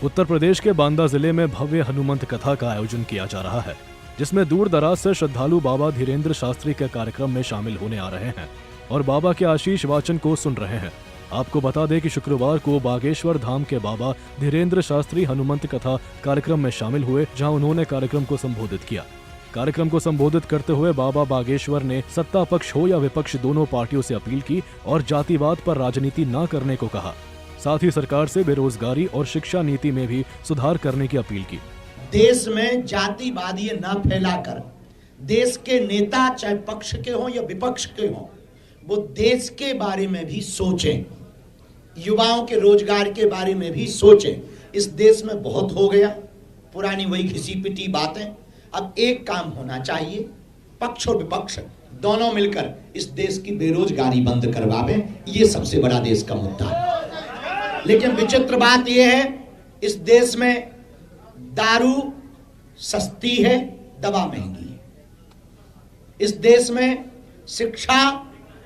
उत्तर प्रदेश के बांदा जिले में भव्य हनुमंत कथा का आयोजन किया जा रहा है, जिसमें दूर दराज से श्रद्धालु बाबा धीरेन्द्र शास्त्री के कार्यक्रम में शामिल होने आ रहे हैं और बाबा के आशीष वाचन को सुन रहे हैं। आपको बता दें कि शुक्रवार को बागेश्वर धाम के बाबा धीरेन्द्र शास्त्री हनुमंत कथा कार्यक्रम में शामिल हुए, जहां उन्होंने कार्यक्रम को संबोधित किया। कार्यक्रम को संबोधित करते हुए बाबा बागेश्वर ने सत्ता पक्ष हो या विपक्ष दोनों पार्टियों से अपील की और जातिवाद पर राजनीति न करने को कहा। साथ ही सरकार से बेरोजगारी और शिक्षा नीति में भी सुधार करने की अपील की। देश में जातिवादी न फैलाकर देश के नेता चाहे पक्ष के हों या विपक्ष के हों, वो देश के बारे में भी सोचें, युवाओं के रोजगार के बारे में भी सोचें। इस देश में बहुत हो गया, पुरानी वही घिसी पिटी बातें। अब एक काम होना चाहिए, पक्ष और विपक्ष दोनों मिलकर इस देश की बेरोजगारी बंद करवावें। ये सबसे बड़ा देश का मुद्दा है। लेकिन विचित्र बात यह है, इस देश में दारू सस्ती है, दवा महंगी है। इस देश में शिक्षा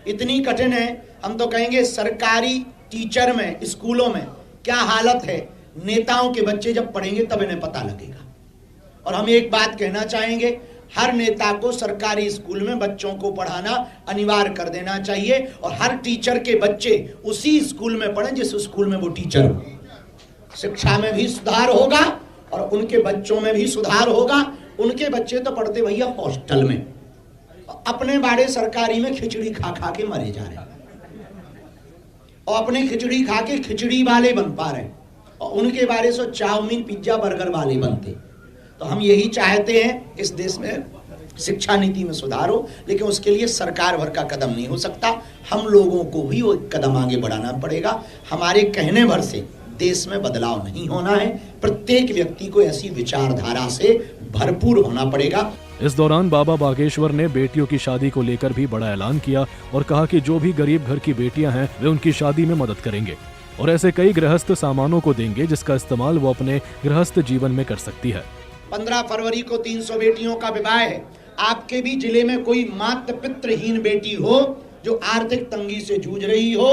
इतनी कठिन है, हम तो कहेंगे सरकारी टीचर में, स्कूलों में क्या हालत है। नेताओं के बच्चे जब पढ़ेंगे तब इन्हें पता लगेगा। और हम एक बात कहना चाहेंगे, हर नेता को सरकारी स्कूल में बच्चों को पढ़ाना अनिवार्य कर देना चाहिए और हर टीचर के बच्चे उसी स्कूल में पढ़ें जिस स्कूल में वो टीचर हो। शिक्षा में भी सुधार होगा और उनके बच्चों में भी सुधार होगा। उनके बच्चे तो पढ़ते भैया हॉस्टल में, अपने बाड़े सरकारी में खिचड़ी खा खा के मरे जा रहे हैं और अपने खिचड़ी खा के खिचड़ी वाले बन पा रहे हैं और उनके बारे से चाउमीन पिज्जा बर्गर वाले बनते। तो हम यही चाहते हैं इस देश में शिक्षा नीति में सुधार हो, लेकिन उसके लिए सरकार भर का कदम नहीं हो सकता। हम लोगों को भी वो कदम आगे बढ़ाना पड़ेगा। हमारे कहने भर से देश में बदलाव नहीं होना है। प्रत्येक व्यक्ति को ऐसी विचारधारा से भरपूर होना पड़ेगा। इस दौरान बाबा बागेश्वर ने बेटियों की शादी को लेकर भी बड़ा ऐलान किया और कहा कि जो भी गरीब घर की बेटियां हैं वे उनकी शादी में मदद करेंगे और ऐसे कई गृहस्थ सामानों को देंगे जिसका इस्तेमाल वो अपने गृहस्थ जीवन में कर सकती है। 15 फरवरी को 300 बेटियों का विवाह है। आपके भी जिले में कोई माता पितृहीन बेटी हो जो आर्थिक तंगी से जूझ रही हो,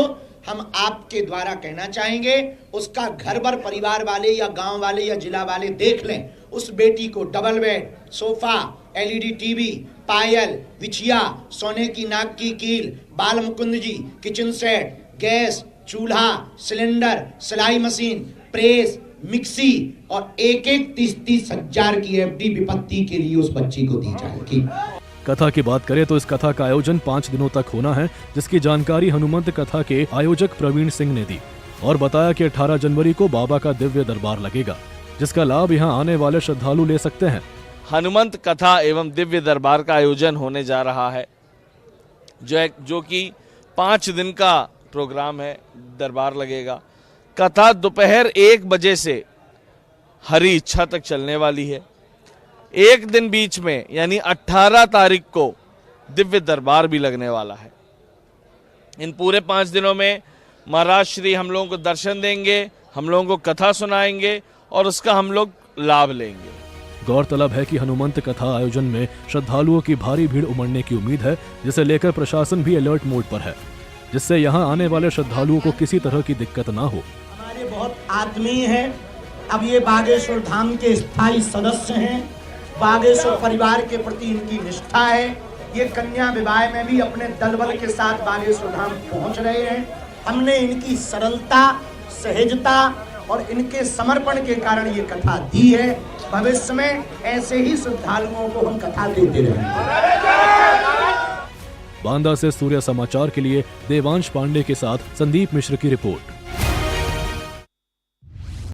हम आपके द्वारा कहना चाहेंगे उसका घर भर परिवार वाले या गांव वाले या जिला वाले देख लें। उस बेटी को double bed, sofa, LED TV, पायल, बिछिया, सोने की नाक की कील, Bal Mukund ji, kitchen set, gas, चूल्हा, सिलेंडर, सिलाई मशीन, प्रेस, मिक्सी और एक 30-30 हजार की एफडी विपत्ति के लिए उस बच्ची को दी जाएगी। कथा की बात करें तो इस कथा का आयोजन 5 दिनों तक होना है, जिसकी जानकारी हनुमंत कथा के आयोजक प्रवीण सिंह ने दी और बताया कि 18 जनवरी को बाबा का दिव्य दरबार लगेगा, जिसका लाभ यहां आने वाले श्रद्धालु ले सकते हैं। हनुमंत कथा एवं दिव्य दरबार का आयोजन होने जा रहा है, जो कि 5 दिन का प्रोग्राम है। दरबार लगेगा। कथा दोपहर 1 बजे से हरी इच्छा तक चलने वाली है। एक दिन बीच में यानी 18 तारीख को दिव्य दरबार भी लगने वाला है। इन पूरे 5 दिनों में महाराज श्री हम लोगों को दर्शन देंगे, हम लोगों को कथा सुनाएंगे और उसका हम लोग लाभ लेंगे। गौरतलब है कि हनुमंत कथा आयोजन में श्रद्धालुओं की भारी भीड़ उमड़ने की उम्मीद है, जिसे लेकर प्रशासन भी अलर्ट मोड पर है, जिससे यहां आने वाले श्रद्धालुओं को किसी तरह की दिक्कत ना हो। हमारे बहुत आत्मीय हैं। अब ये बागेश्वर धाम के स्थायी सदस्य हैं। बागेश्वर परिवार के प्रति इनकी निष्ठा है। ये कन्या विवाह में भी अपने दलबल के साथ बागेश्वर धाम पहुंच रहे हैं। हमने इनकी सरलता, सहजता और इनके समर्पण के कारण ये कथा दी है। भविष्य में ऐसे ही श्रद्धालुओं को हम कथा देते रहेंगे। बांदा से सूर्य समाचार के लिए देवांश पांडे के साथ संदीप मिश्र की रिपोर्ट।